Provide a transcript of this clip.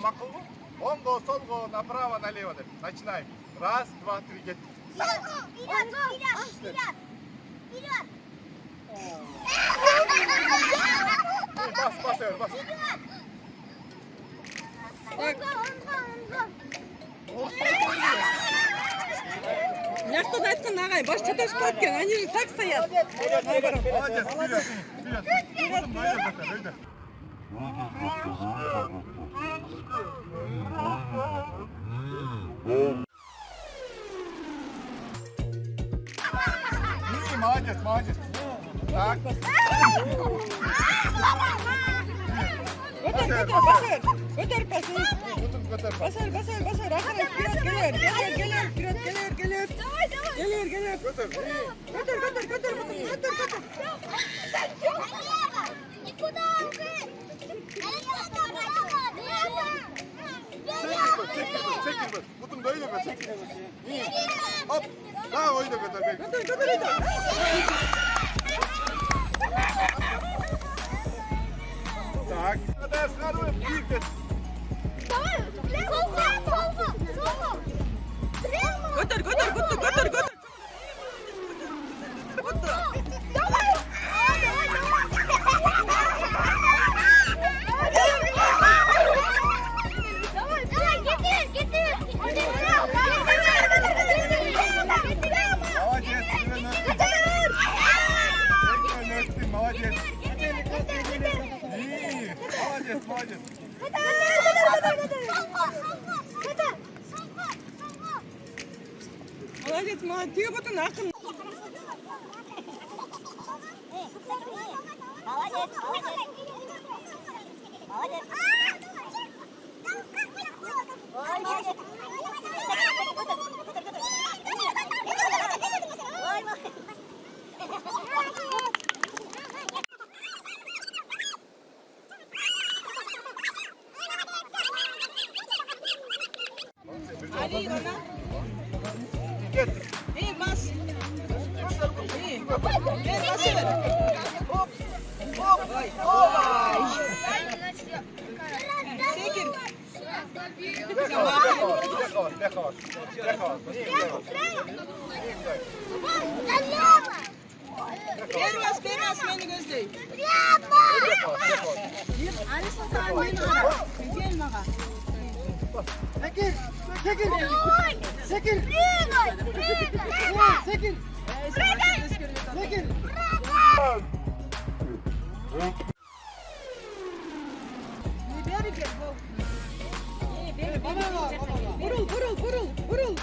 мақұл ғой? Оңға, солға, направо, налево деп. Начинаем. Раз, два, три, кеттік. Вперед! Бас, бас. Мыяқтан айтқан ағай, баш чаташып кеткен, они же так стоят. Молодец, вперед. Вперед. Молодец. Так. Көтер пасын. Басар. Ақырын вперед, келер. Келер. Көтер. Никуда уже! Çekil. Butun böyle be, çekil. Hop. Daha oyna kadar. Götür. Так. Kadar sarı bir kez. Götür. Молодец. Молодец. Тиге бұтын ақын. Ali, ona. Gittik. İyi bas. İyi. Ver. Hop. Çekil. Легко. Бермес, meni gözleyin. Ali Sultan meni ara. Gel mağa. Çekil. Beri gel. Vurul.